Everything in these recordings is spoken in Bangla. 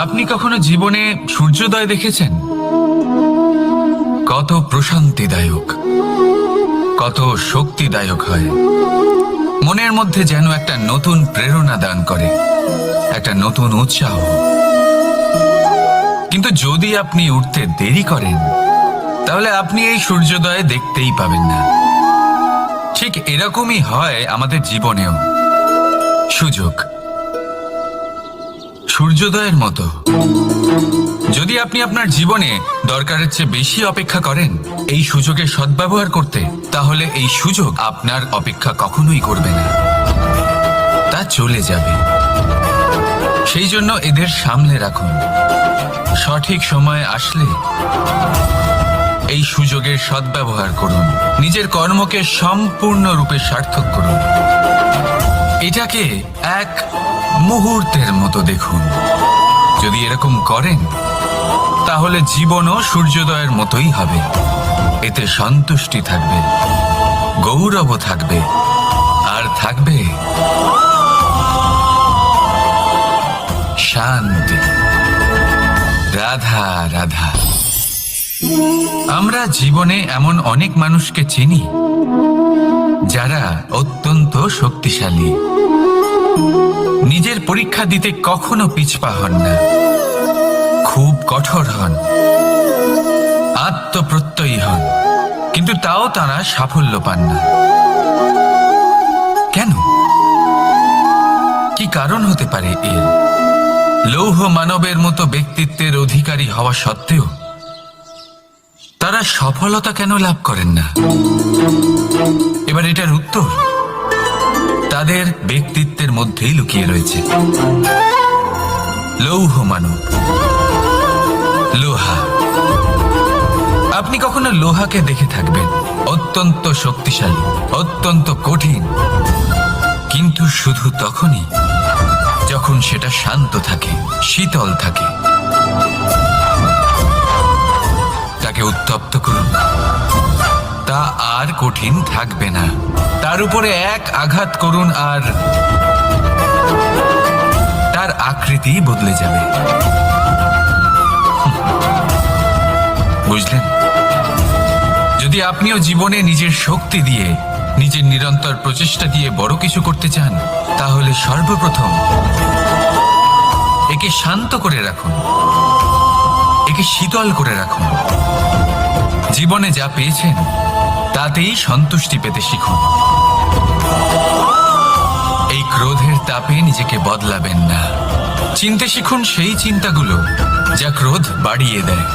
আপনি কখনো জীবনে সূর্যোদয় দেখেছেন? কত প্রশান্তিদায়ক, কত শক্তিদায়ক হয়। মনের মধ্যে যেন একটা নতুন প্রেরণা দান করে, একটা নতুন উৎসাহ। কিন্তু যদি আপনি উঠতে দেরি করেন, তাহলে আপনি এই সূর্যোদয় দেখতেই পাবেন না। ঠিক এরকমই হয় আমাদের জীবনেও। সুযোগ সূর্যোদয়ের মতো। যদি আপনি আপনার জীবনে দরকারের চেয়ে বেশি অপেক্ষা করেন এই সুযোগের সদ্ব্যবহার করতে, তাহলে এই সুযোগ আপনার অপেক্ষা কখনোই করবে না, তা চলে যাবে। সেই জন্য এদের সামলে রাখুন। সঠিক সময় আসলে এই সুযোগের সদ্ব্যবহার করুন, নিজের কর্মকে সম্পূর্ণরূপে সার্থক করুন। এটাকে এক মুহূর্তের মতো দেখুন। যদি এরকম করেন, তাহলে জীবনও সূর্যোদয়ের মতোই হবে। এতে সন্তুষ্টি থাকবে, গৌরবও থাকবে, আর থাকবে শান্তি। রাধা রাধা। আমরা জীবনে এমন অনেক মানুষকে চিনি যারা অত্যন্ত শক্তিশালী, নিজের পরীক্ষা দিতে কখনো পিছপা হন না, খুব কঠোর হন, আত্মপ্রত্যয়ী হন, কিন্তু তাও তারা সাফল্য পান না। কেন? কি কারণ হতে পারে এর? লৌহ মানবের মতো ব্যক্তিত্বের অধিকারী হওয়া সত্ত্বেও তারা সফলতা কেন লাভ করেন না? এবার এটার উত্তর তাদের ব্যক্তিত্বের মধ্যেই লুকিয়ে রয়েছে। লৌহ মানব, লোহা। আপনি কখনো লোহাকে দেখে থাকবেন, অত্যন্ত শক্তিশালী, অত্যন্ত কঠিন, কিন্তু শুধু তখনই যখন সেটা শান্ত থাকে, শীতল থাকে। তাকে উত্তপ্ত করুন, তা আর কঠিন থাকবে না। তার উপরে এক আঘাত করুন আর তার আকৃতি বদলে যাবে। বুঝলেন? যদি আপনিও জীবনে নিজের শক্তি দিয়ে, নিজের নিরন্তর প্রচেষ্টা দিয়ে বড় কিছু করতে চান, তাহলে সর্বপ্রথম একে শান্ত করে রাখুন, একে শীতল করে রাখুন। জীবনে যা পেয়েছেন তাতেই সন্তুষ্টি পেতে শিখুন। এই ক্রোধের তাপে নিজেকে বদলাবেন না। চিনতে শিখুন সেই চিন্তাগুলো যা ক্রোধ বাড়িয়ে দেয়,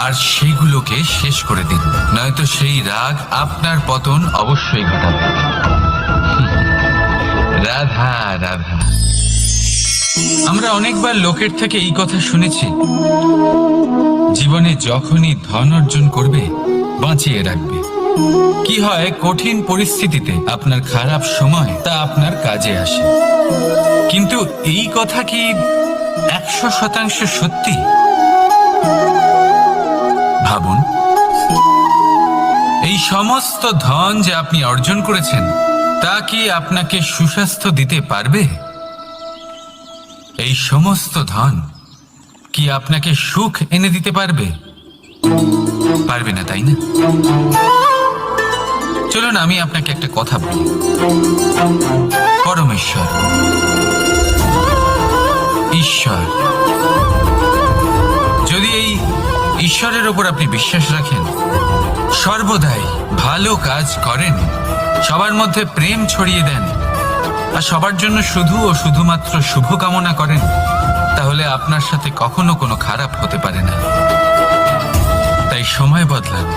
আর সেগুলোকে শেষ করে দিন, নয়তো সেই রাগ আপনার পতন অবশ্যই ঘটাবে। রাধা রাধা। আমরা অনেকবার লোকের থেকে এই কথা শুনেছি, জীবনে যখনই ধন অর্জন করবে বাঁচিয়ে রাখবে। কি হয়, কঠিন পরিস্থিতিতে আপনার খারাপ সময় তা আপনার কাজে আসে। কিন্তু এই কথা কি 100% সত্যি? ভাবুন, এই সমস্ত ধন যে আপনি অর্জন করেছেন তা কি আপনাকে সুস্বাস্থ্য দিতে পারবে? এই সমস্ত ধন কি আপনাকে সুখ এনে দিতে পারবে? পারবে না, তাই না? চলুন আমি আপনাকে একটা কথা বলি। পরমেশ্বর, ঈশ্বর, যদি এই ঈশ্বরের ওপর আপনি বিশ্বাস রাখেন, সর্বদাই ভালো কাজ করেন, সবার মধ্যে প্রেম ছড়িয়ে দেন, আর সবার জন্য শুধু ও শুধুমাত্র শুভকামনা করেন, তাহলে আপনার সাথে কখনো কোনো খারাপ হতে পারে না। তাই সময় বদলান,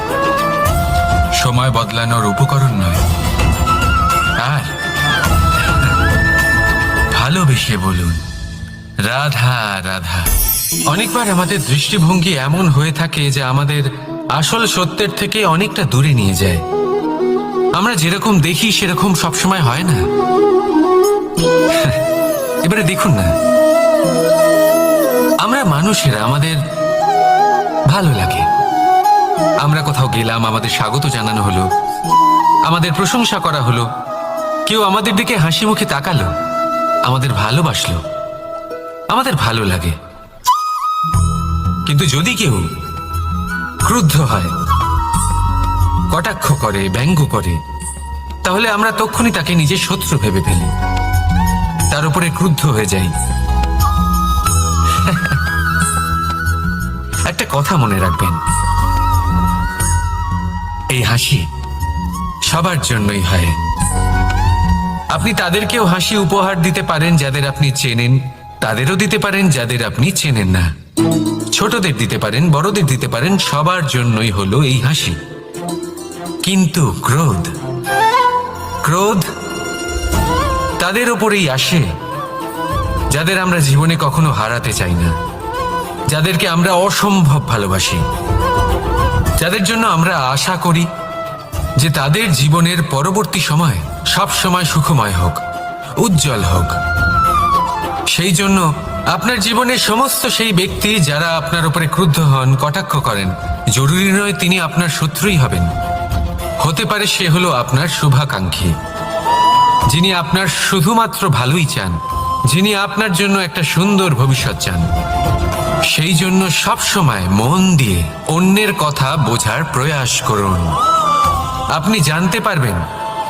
সময় বদলানোর উপকরণ নয়। আর ভালোবেসে বলুন রাধা রাধা। অনেকবার আমাদের দৃষ্টিভঙ্গি এমন হয়ে থাকে যে আমাদের আসল সত্যের থেকে অনেকটা দূরে নিয়ে যায়। আমরা যেরকম দেখি সেরকম সবসময় হয় না। এবারে দেখুন না, আমরা মানুষেরা, আমাদের ভালো লাগে। আমরা কোথাও গেলাম, আমাদের স্বাগত জানানো হলো, আমাদের প্রশংসা করা হলো, কেউ আমাদের দিকে হাসি মুখে তাকালো, আমাদের ভালোবাসলো, আমাদের ভালো লাগে। কিন্তু যদি কেউ ক্রুদ্ধ হয়, কটাক্ষ করে, ব্যঙ্গ করে, তাহলে আমরা তক্ষুনি তাকে নিজের শত্রু ভেবে ফেলি, তার উপরে ক্রুদ্ধ হয়ে যাই। একটা কথা মনে রাখবেন, এই হাসি সবার জন্যই হয়। আপনি তাদেরকেও হাসি উপহার দিতে পারেন যাদের আপনি চেনেন, তাদেরও দিতে পারেন যাদের আপনি চেনেন না। ছোটদের দিতে পারেন, বড়দের দিতে পারেন, সবার জন্যই হলো এই হাসি। কিন্তু ক্রোধ, ক্রোধ তাদের ওপরেই আসে যাদের আমরা জীবনে কখনো হারাতে চাই না, যাদেরকে আমরা অসম্ভব ভালোবাসি, যাদের জন্য আমরা আশা করি যে তাদের জীবনের পরবর্তী সময় সব সময় সুখময় হোক, উজ্জ্বল হোক। সেই জন্য আপনার জীবনের সমস্ত সেই ব্যক্তি যারা আপনার উপরে ক্রুদ্ধ হন, কটাক্ষ করেন, জরুরি নয় তিনি আপনার শত্রুই হবেন। হতে পারে সে হলো আপনার শুভাকাঙ্ক্ষী, যিনি আপনার শুধুমাত্র ভালোই চান, যিনি আপনার জন্য একটা সুন্দর ভবিষ্যৎ চান। সেই জন্য সব সময় মন দিয়ে অন্যের কথা বোঝার প্রয়াস করুন। আপনি জানতে পারবেন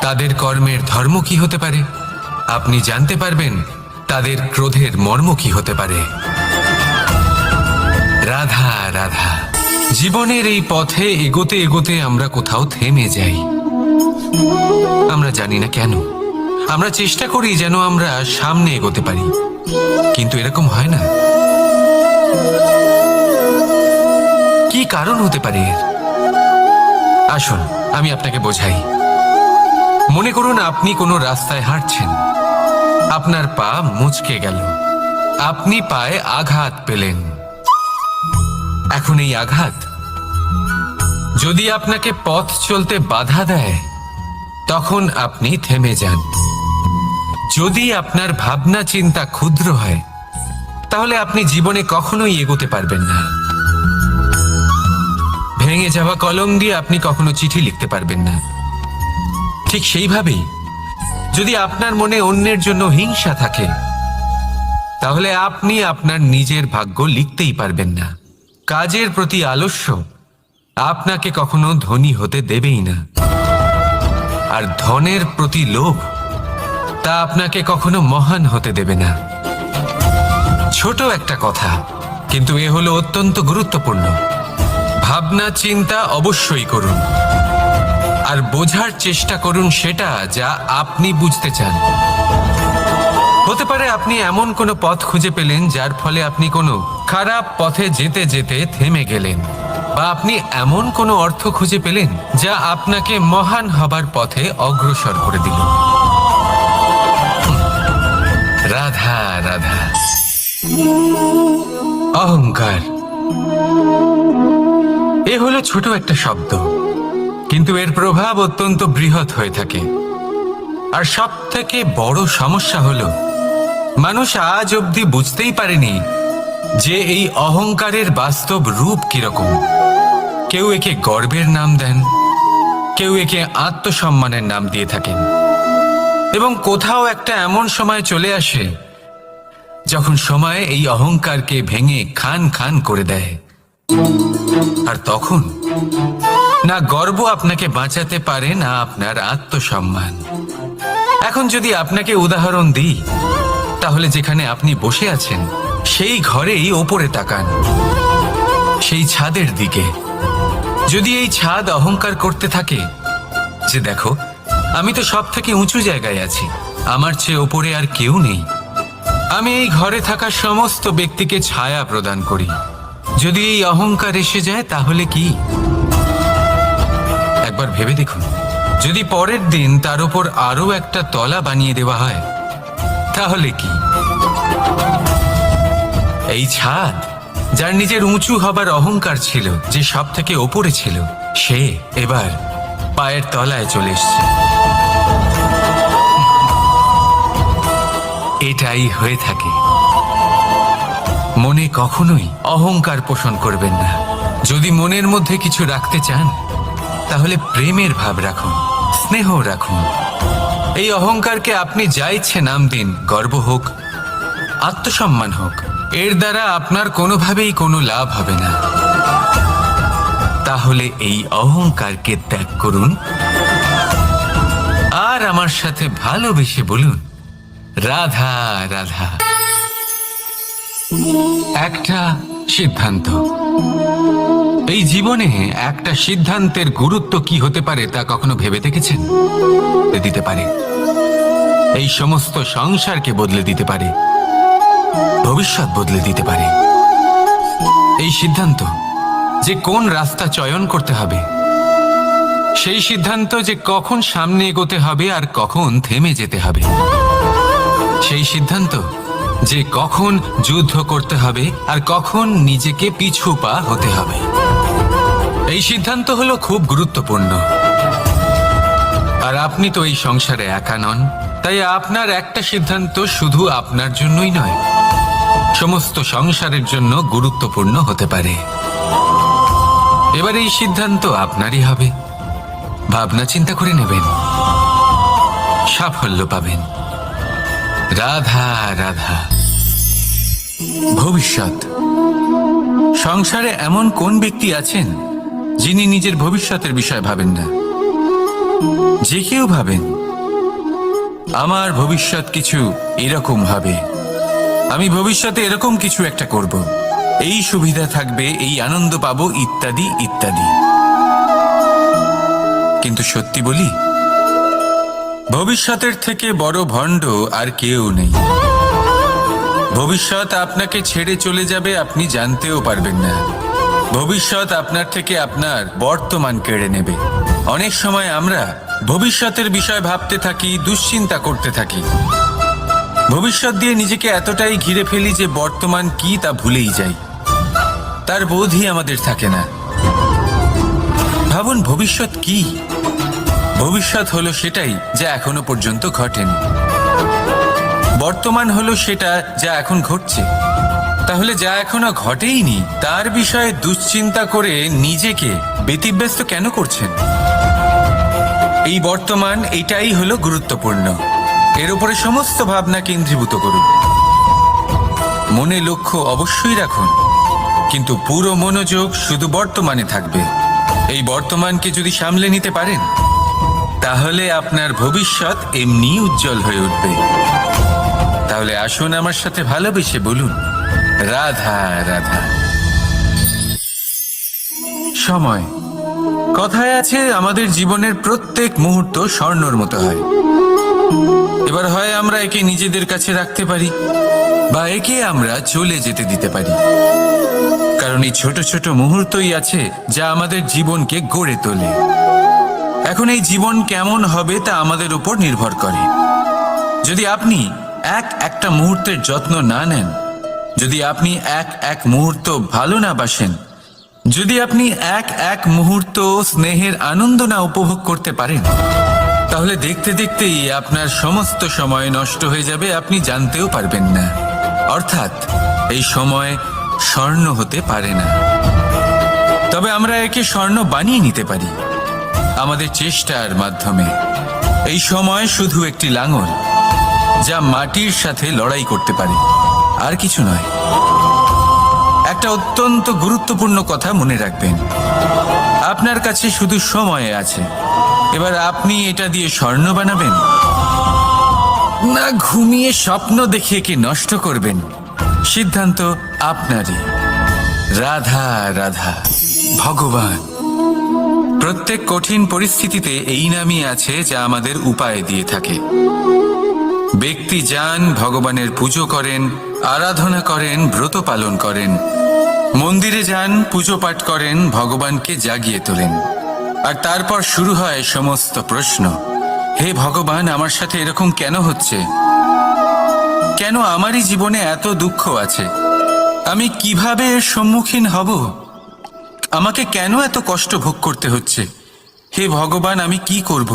তাদের কর্মের ধর্ম কি হতে পারে, আপনি জানতে পারবেন তাদের ক্রোধের মর্ম কি হতে পারে। রাধা রাধা। জীবনের এই পথে এগোতে এগোতে আমরা কোথাও থেমে যাই, আমরা জানি না কেন। আমরা চেষ্টা করি যেন আমরা সামনে এগোতে পারি, কিন্তু এরকম হয় না। কি কারণ হতে পারে এর? আসুন আমি আপনাকে বোঝাই। মনে করুন আপনি কোনো রাস্তায় হাঁটছেন, আপনার পা মুচকে গেল, আপনি পায়ে আঘাত পেলেন। এখন এই আঘাত যদি আপনাকে পথ চলতে বাধা দেয়, তখন আপনি থেমে যান। যদি আপনার ভাবনা চিন্তা ক্ষুদ্র হয়, তাহলে আপনি জীবনে কখনোই এগোতে পারবেন না। ভেঙে যাওয়া কলম দিয়ে আপনি কখনো চিঠি লিখতে পারবেন না। ঠিক সেইভাবেই যদি আপনার মনে অন্যের জন্য হিংসা থাকে, তাহলে আপনি আপনার নিজের ভাগ্য লিখতেই পারবেন না। কাজের প্রতি আলস্য আপনাকে কখনো ধনী হতে দেবেই না, আর ধনের প্রতি লোভ তা আপনাকে কখনো মহান হতে দেবে না। ছোট একটা কথা, কিন্তু এ হলো অত্যন্ত গুরুত্বপূর্ণ। ভাবনা চিন্তা অবশ্যই করুন, আর বোঝার চেষ্টা করুন সেটা যা আপনি বুঝতে চান। হতে পারে আপনি এমন কোনো পথ খুঁজে পেলেন যার ফলে আপনি কোনো খারাপ পথে যেতে যেতে থেমে গেলেন, বা আপনি এমন কোনো অর্থ খুঁজে পেলেন যা আপনাকে মহান হবার পথে অগ্রসর করে দিল। রাধা রাধা। অহংকার এ হলো ছোট একটা শব্দ, কিন্তু এর প্রভাব অত্যন্ত বৃহৎ হয়ে থাকে। আর সব থেকে বড় সমস্যা হলো মানুষ আজ অবধি বুঝতেই পারেনি যে এই অহংকারের বাস্তব রূপ কিরকম। কেউ একে গর্বের নাম দেন, কেউ একে আত্মসম্মানের নাম দিয়ে থাকেন, এবং কোথাও একটা এমন সময় চলে আসে যখন সময় এই অহংকারকে ভেঙে খান খান করে দেয়। আর তখন না গর্ব আপনাকে বাঁচাতে পারে, না আপনার আত্মসম্মান। এখন যদি আপনাকে উদাহরণ দিই, তাহলে যেখানে আপনি বসে আছেন সেই ঘরেই ওপরে তাকান, সেই ছাদের দিকে। যদি এই ছাদ অহংকার করতে থাকে যে দেখো আমি তো সব থেকে উঁচু জায়গায় আছি, আমার চেয়ে ওপরে আর কেউ নেই, আমি এই ঘরে থাকা সমস্ত ব্যক্তিকে ছায়া প্রদান করি, যদি এই অহংকার এসে যায় তাহলে কি? একবার ভেবে দেখুন, যদি পরের দিন তার উপর আরো একটা তলা বানিয়ে দেওয়া হয় তাহলে কি? এই ছাদ যার নিজের উঁচু হবার অহংকার ছিল, যে সব থেকে ওপরে ছিল, সে এবার পায়ের তলায় চলে এসছে। এটাই হয়ে থাকে। মনে কখনোই অহংকার পোষণ করবেন না। যদি মনের মধ্যে কিছু রাখতে চান, তাহলে প্রেমের ভাব রাখুন, স্নেহ রাখুন। এই অহংকারকে আপনি যা ইচ্ছে নাম দিন, গর্ব হোক, আত্মসম্মান হোক, এর দ্বারা আপনার কোনোভাবেই কোনো লাভ হবে না। তাহলে এই অহংকারকে ত্যাগ করুন আর আমার সাথে ভালোবেসে বলুন, রাধা রাধা। একটা সিদ্ধান্ত। এই জীবনে একটা সিদ্ধান্তের গুরুত্ব কি হতে পারে তা কখনো ভেবে দেখেছেন? দিতে পারে এই সমস্ত সংসারকে বদলে দিতে পারে, ভবিষ্যৎ বদলে দিতে পারে। এই সিদ্ধান্ত যে কোন রাস্তা চয়ন করতে হবে, সেই সিদ্ধান্ত যে কখন সামনে এগোতে হবে আর কখন থেমে যেতে হবে, সেই সিদ্ধান্ত যে কখন যুদ্ধ করতে হবে আর কখন নিজেকে পিছু পা হতে হবে। এই সিদ্ধান্ত হলো খুব গুরুত্বপূর্ণ। আর আপনি তো এই সংসারে একা নন, তাই আপনার একটা সিদ্ধান্ত শুধু আপনার জন্যই নয়, সমস্ত সংসারের জন্য গুরুত্বপূর্ণ হতে পারে। এবার এই সিদ্ধান্ত আপনারই হবে। ভাবনা চিন্তা করে নেবেন, সাফল্য পাবেন। রাধা রাধা। ভবিষ্যৎ। সংসারে এমন কোন ব্যক্তি আছেন যিনি নিজের ভবিষ্যতের বিষয়ে ভাবেন না? যে কেউ ভাবেন আমার ভবিষ্যৎ কিছু এরকম হবে, আমি ভবিষ্যতে এরকম কিছু একটা করব, এই সুবিধা থাকবে, এই আনন্দ পাবো, ইত্যাদি ইত্যাদি। কিন্তু সত্যি বলি, ভবিষ্যতের থেকে বড় ভণ্ড আর কেউ নেই। ভবিষ্যৎ আপনাকে ছেড়ে চলে যাবে, আপনি জানতেও পারবেন না। ভবিষ্যৎ আপনার থেকে আপনার বর্তমান কেড়ে নেবে। অনেক সময় আমরা ভবিষ্যতের বিষয় ভাবতে থাকি, দুশ্চিন্তা করতে থাকি। ভবিষ্যৎ দিয়ে নিজেকে এতটাই ঘিরে ফেলি যে বর্তমান কি তা ভুলেই যাই, তার বোধই আমাদের থাকে না। ভাবুন, ভবিষ্যৎ কি? ভবিষ্যৎ হলো সেটাই যা এখনো পর্যন্ত ঘটেনি। বর্তমান হলো সেটা যা এখন ঘটছে। তাহলে যা এখনো ঘটেইনি তার বিষয়ে দুশ্চিন্তা করে নিজেকে ব্যতিব্যস্ত কেন করছেন? এই বর্তমান, এটাই হলো গুরুত্বপূর্ণ। এর উপরে সমস্ত ভাবনা কেন্দ্রীভূত করুন। মনে লক্ষ্য অবশ্যই রাখুন, কিন্তু পুরো মনোযোগ শুধু বর্তমানে থাকবে। এই বর্তমানকে যদি সামলে নিতে পারেন, তাহলে আপনার ভবিষ্যৎ এমনি উজ্জ্বল হয়ে উঠবে। তাহলে আসুন আমার সাথে ভালোবেসে বলুন, রাধা রাধা। সময়। কথায় আছে, আমাদের জীবনের প্রত্যেক মুহূর্ত স্বর্ণর মতো হয়। এবার হয় আমরা একে নিজেদের কাছে রাখতে পারি, বা একে আমরা চলে যেতে দিতে পারি। কারণ এই ছোট ছোট মুহূর্তই আছে যা আমাদের জীবনকে গড়ে তোলে। এখন এই জীবন কেমন হবে তা আমাদের উপর নির্ভর করে। যদি আপনি একটা মুহূর্তের যত্ন না নেন, যদি আপনি এক মুহূর্ত ভালো না বাসেন, যদি আপনি এক মুহূর্ত স্নেহের আনন্দ না উপভোগ করতে পারেন, তাহলে দেখতে দেখতেই আপনার সমস্ত সময় নষ্ট হয়ে যাবে, আপনি জানতেও পারবেন না। অর্থাৎ এই সময় স্বর্ণ হতে পারে না। তবে আমরা একে স্বর্ণ বানিয়ে নিতে পারি আমাদের চেষ্টার মাধ্যমে। এই সময় শুধু একটি লাঙল যা মাটির সাথে লড়াই করতে পারে, আর কিছু নয়। একটা অত্যন্ত গুরুত্বপূর্ণ কথা মনে রাখবেন, আপনার কাছে শুধু সময় আছে। এবার আপনি এটা দিয়ে স্বর্ণ বানাবেন, না ঘুমিয়ে স্বপ্ন দেখে একে নষ্ট করবেন, সিদ্ধান্ত আপনারই। রাধা রাধা। ভগবান। প্রত্যেক কঠিন পরিস্থিতিতে এই নামই আছে যা আমাদের উপায় দিয়ে থাকে। ব্যক্তি যান, ভগবানের পুজো করেন, আরাধনা করেন, ব্রত পালন করেন, মন্দিরে যান, পুজো পাঠ করেন, ভগবানকে জাগিয়ে তোলেন। আর তারপর শুরু হয় সমস্ত প্রশ্ন। হে ভগবান, আমার সাথে এরকম কেন হচ্ছে? কেন আমারই জীবনে এত দুঃখ আছে? আমি কিভাবে এর সম্মুখীন হব? আমাকে কেন এত কষ্ট ভোগ করতে হচ্ছে? হে ভগবান, আমি কি করব?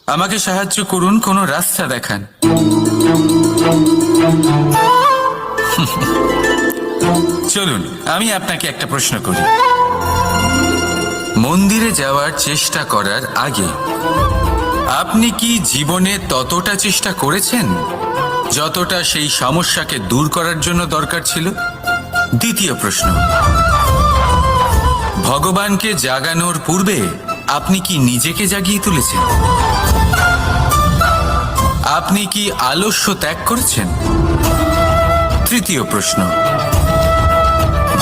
আমাকে সাহায্য করুন, কোনো রাস্তা দেখান। চলুন আমি আপনাকে একটা প্রশ্ন করি। মন্দিরে যাওয়ার চেষ্টা করার আগে আপনি কি জীবনে ততটা চেষ্টা করেছেন যতটা সেই সমস্যাকে দূর করার জন্য দরকার ছিল? দ্বিতীয় প্রশ্ন, ভগবানকে জাগানোর পূর্বে আপনি কি নিজেকে জাগিয়ে তুলেছেন? আপনি কি আলস্য ত্যাগ করেছেন? তৃতীয় প্রশ্ন,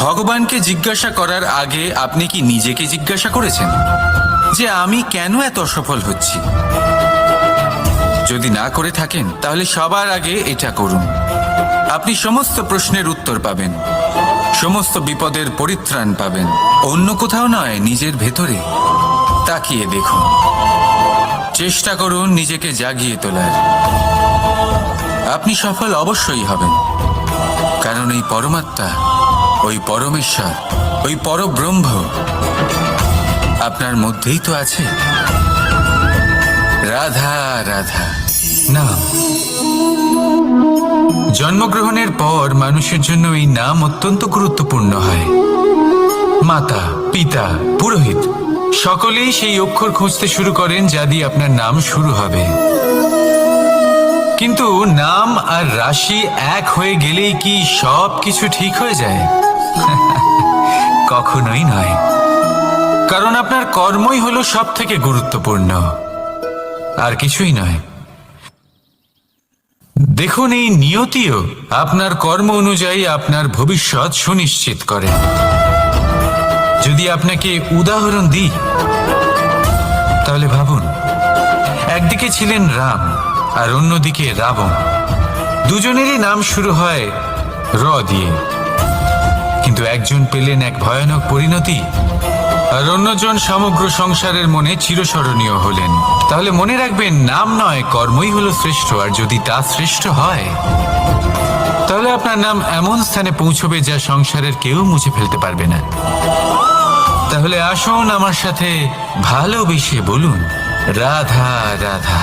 ভগবানকে জিজ্ঞাসা করার আগে আপনি কি নিজেকে জিজ্ঞাসা করেছেন যে আমি কেন এত অসফল হচ্ছি? যদি না করে থাকেন তাহলে সবার আগে এটা করুন। আপনি সমস্ত প্রশ্নের উত্তর পাবেন, সমস্ত বিপদের পরিত্রাণ পাবেন। অন্য কোথাও নয়, নিজের ভেতরে তাকিয়ে দেখুন। চেষ্টা করুন নিজেকে জাগিয়ে তোলার। আপনি সফল অবশ্যই হবেন, কারণ এই পরমাত্মা, ওই পরমেশ্বর, ওই পরব্রহ্ম আপনার মধ্যেই তো আছে। রাধা রাধা। নাম। জন্মগ্রহণের পর মানুষের জন্য এই নাম অত্যন্ত গুরুত্বপূর্ণ হয়। মাতা, পিতা, পুরোহিত সকলেই সেই অক্ষর খুঁজতে শুরু করেন যা দিয়ে আপনার নাম শুরু হবে। কিন্তু নাম আর রাশি এক হয়ে গেলেই কি সব কিছু ঠিক হয়ে যায়? কখনোই নয়, কারণ আপনার কর্মই হলো সব থেকে গুরুত্বপূর্ণ, আর কিছুই নয়। দেখুন, এই নিয়তিও আপনার কর্ম অনুযায়ী আপনার ভবিষ্যৎ সুনিশ্চিত করে। যদি আপনাকে উদাহরণ দিই তাহলে ভাবুন, একদিকে ছিলেন রাম আর অন্যদিকে রাবণ। দুজনেরই নাম শুরু হয় র দিয়ে, কিন্তু একজন পেলেন এক ভয়ানক পরিণতি আর অন্যজন সমগ্র সংসারের মনে চিরস্মরণীয় হলেন। তাহলে মনে রাখবেন, নাম নয়, কর্মই হলো শ্রেষ্ঠ। আর যদি তা শ্রেষ্ঠ হয় তাহলে আপনার নাম এমন স্থানে পৌঁছবে যা সংসারের কেউ মুছে ফেলতে পারবে না। তাহলে আসুন আমার সাথে ভালোবেসে বলুন, রাধা রাধা।